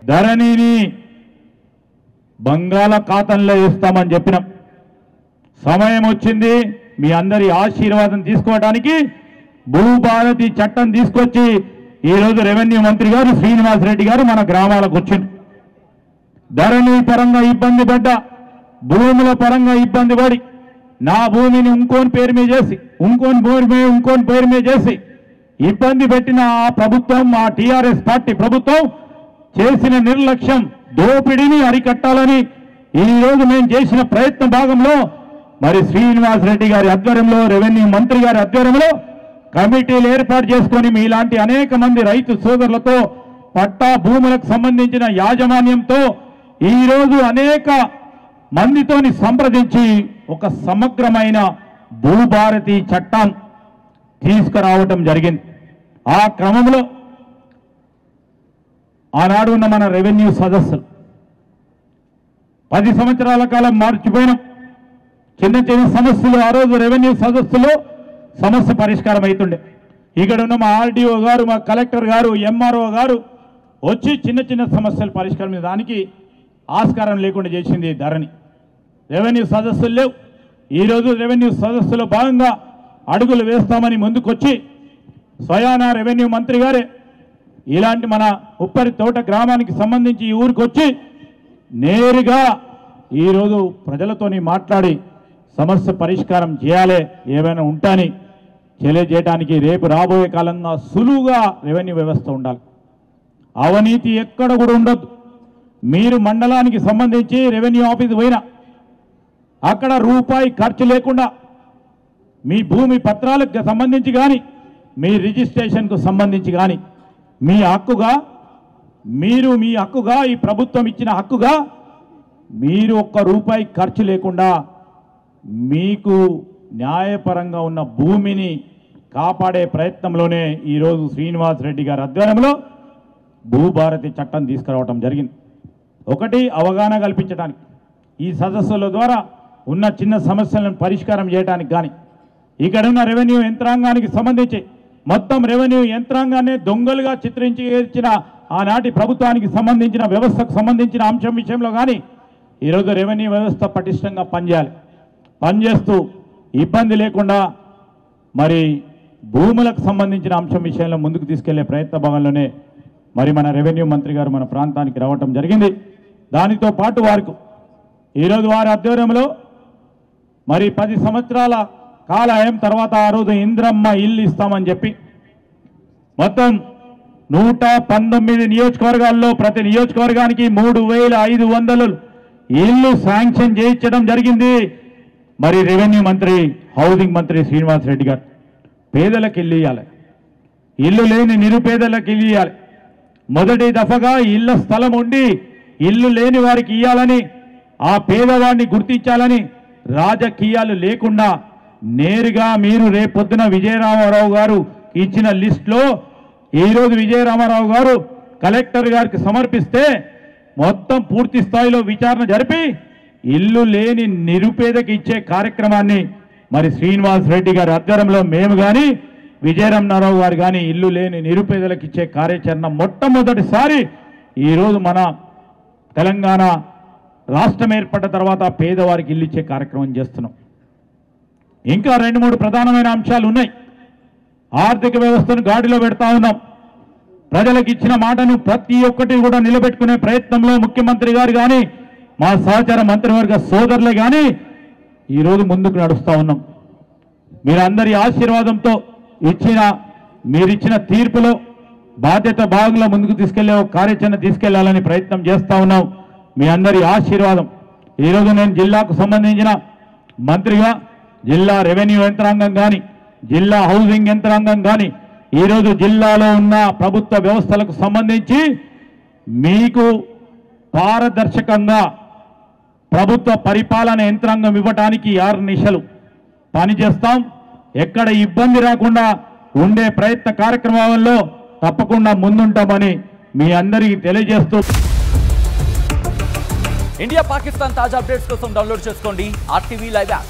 ధరణిని బంగాళాఖాతంలో వేస్తామని చెప్పినాం. సమయం వచ్చింది మీ అందరి ఆశీర్వాదం తీసుకోవడానికి భూభారతి చట్టం తీసుకొచ్చి ఈరోజు రెవెన్యూ మంత్రి గారు శ్రీనివాసరెడ్డి గారు మన గ్రామాలకు వచ్చింది. ధరణి పరంగా ఇబ్బంది పడ్డ, భూముల పరంగా ఇబ్బంది పడి నా భూమిని ఇంకోని పేరు మీద చేసి ఇంకోని పేరు మీద చేసి ఇబ్బంది పెట్టిన ఆ ప్రభుత్వం, ఆ టీఆర్ఎస్ పార్టీ ప్రభుత్వం చేసిన నిర్లక్ష్యం, దోపిడీని అరికట్టాలని ఈరోజు మేము చేసిన ప్రయత్న భాగంలో మరి శ్రీనివాసరెడ్డి గారి ఆధ్వర్యంలో, రెవెన్యూ మంత్రి గారి ఆధ్వర్యంలో కమిటీలు ఏర్పాటు చేసుకొని మీలాంటి అనేక మంది రైతు సోదరులతో, పట్టా భూములకు సంబంధించిన యాజమాన్యంతో ఈరోజు అనేక మందితోని సంప్రదించి ఒక సమగ్రమైన భూభారతి చట్టం తీసుకురావటం జరిగింది. ఆ క్రమంలో ఆనాడు ఉన్న మన రెవెన్యూ సదస్సులు 10 సంవత్సరాల కాలం మార్చిపోయినాం. చిన్న చిన్న సమస్యలు ఆ రోజు రెవెన్యూ సదస్సులో సమస్య పరిష్కారం అవుతుండే. ఇక్కడ ఉన్న మా ఆర్డీఓ గారు, మా కలెక్టర్ గారు, ఎంఆర్ఓ గారు వచ్చి చిన్న చిన్న సమస్యల పరిష్కారం మీద దానికి ఆస్కారం లేకుండా చేసింది ధరణి. రెవెన్యూ సదస్సులు లేవు. ఈరోజు రెవెన్యూ సదస్సులో భాగంగా అడుగులు వేస్తామని ముందుకొచ్చి స్వయాన రెవెన్యూ మంత్రి గారే ఇలాంటి మన ఉప్పరి తోట గ్రామానికి సంబంధించి ఈ ఊరికి వచ్చి నేరుగా ఈరోజు ప్రజలతోని మాట్లాడి సమస్య పరిష్కారం చేయాలి, ఏమైనా ఉంటాని తెలియజేయడానికి రేపు రాబోయే కాలంగా సులువుగా రెవెన్యూ వ్యవస్థ ఉండాలి. అవినీతి ఎక్కడ కూడా ఉండొద్దు. మీరు మండలానికి సంబంధించి రెవెన్యూ ఆఫీస్ పోయినా అక్కడ రూపాయి ఖర్చు లేకుండా మీ భూమి పత్రాలకు సంబంధించి కానీ, మీ రిజిస్ట్రేషన్కు సంబంధించి కానీ మీ హక్కుగా ఈ ప్రభుత్వం ఇచ్చిన హక్కుగా మీరు ఒక్క రూపాయి ఖర్చు లేకుండా మీకు న్యాయపరంగా ఉన్న భూమిని కాపాడే ప్రయత్నంలోనే ఈరోజు శ్రీనివాసరెడ్డి గారి ఆధ్వర్యంలో భూభారతి చట్టం తీసుకురావడం జరిగింది. ఒకటి, అవగాహన కల్పించడానికి, ఈ సదస్సుల ద్వారా ఉన్న చిన్న సమస్యలను పరిష్కారం చేయడానికి కానీ, ఇక్కడ ఉన్న రెవెన్యూ యంత్రాంగానికి సంబంధించి మొత్తం రెవెన్యూ యంత్రాంగాన్ని దొంగలుగా చిత్రించి ఇచ్చిన ఆనాటి ప్రభుత్వానికి సంబంధించిన వ్యవస్థకు సంబంధించిన అంశం విషయంలో కానీ ఈరోజు రెవెన్యూ వ్యవస్థ పటిష్టంగా పనిచేస్తూ ఇబ్బంది లేకుండా మరి భూములకు సంబంధించిన అంశం విషయంలో ముందుకు తీసుకెళ్లే ప్రయత్న భాగంలోనే మరి మన రెవెన్యూ మంత్రి గారు మన ప్రాంతానికి రావటం జరిగింది. దానితో పాటు వారికి ఈరోజు వారి ఆధ్వర్యంలో మరి 10 సంవత్సరాల కాలం తర్వాత ఆ రోజు ఇంద్రమ్మ ఇల్లు ఇస్తామని చెప్పి మొత్తం 119 నియోజకవర్గాల్లో ప్రతి నియోజకవర్గానికి 3500 ఇల్లు శాంక్షన్ చేయించడం జరిగింది. మరి రెవెన్యూ మంత్రి, హౌసింగ్ మంత్రి శ్రీనివాసరెడ్డి గారు పేదలకు ఇల్లు ఇవ్వాలి, ఇల్లు లేని నిరుపేదలకు ఇల్లు ఇవ్వాలి. మొదటి దఫగా ఇళ్ల స్థలం ఉండి ఇల్లు లేని వారికి ఇవ్వాలని, ఆ పేదవాడిని గుర్తించాలని, రాజకీయాలు లేకుండా నేరుగా మీరు రేపొద్దున విజయరామారావు గారు ఇచ్చిన లిస్టులో ఈరోజు విజయరామారావు గారు కలెక్టర్ గారికి సమర్పిస్తే మొత్తం పూర్తి స్థాయిలో విచారణ జరిపి ఇల్లు లేని నిరుపేదకి ఇచ్చే కార్యక్రమాన్ని మరి శ్రీనివాసరెడ్డి గారి ఆధ్వర్యంలో మేము కానీ విజయరామారావు గారు కానీ ఇల్లు లేని నిరుపేదలకు ఇచ్చే కార్యాచరణ మొట్టమొదటిసారి ఈరోజు మన తెలంగాణ రాష్ట్రం ఏర్పడ్డ తర్వాత పేదవారికి ఇల్లు ఇచ్చే కార్యక్రమం చేస్తున్నాం. ఇంకా 2-3 ప్రధానమైన అంశాలు ఉన్నాయి. ఆర్థిక వ్యవస్థను గాడిలో పెడతా ఉన్నాం. ప్రజలకు ఇచ్చిన మాటను ప్రతి ఒక్కటి కూడా నిలబెట్టుకునే ప్రయత్నంలో ముఖ్యమంత్రి గారు కానీ మా సహచార మంత్రివర్గ సోదరులే కానీ ఈరోజు ముందుకు నడుస్తూ ఉన్నాం. మీరందరి ఆశీర్వాదంతో మీరిచ్చిన తీర్పులో బాధ్యత భాగంలో ముందుకు తీసుకెళ్లే ఒక కార్యాచరణ తీసుకెళ్లాలని ప్రయత్నం చేస్తూ ఉన్నాం. మీ అందరి ఆశీర్వాదం. ఈరోజు నేను జిల్లాకు సంబంధించిన మంత్రిగా జిల్లా రెవెన్యూ యంత్రాంగం కానీ, జిల్లా హౌసింగ్ యంత్రాంగం కానీ, ఈరోజు జిల్లాలో ఉన్న ప్రభుత్వ వ్యవస్థలకు సంబంధించి మీకు పారదర్శకంగా ప్రభుత్వ పరిపాలన యంత్రాంగం ఇవ్వడానికి 6 నిమిషాలు పనిచేస్తాం. ఎక్కడ ఇబ్బంది రాకుండా ఉండే ప్రయత్న కార్యక్రమాల్లో తప్పకుండా ముందుంటామని మీ అందరికీ తెలియజేస్తూ ఇండియా పాకిస్తాన్ తాజా అప్డేట్స్ కోసం డౌన్లోడ్ చేసుకోండి RTV లైవ్ యాప్.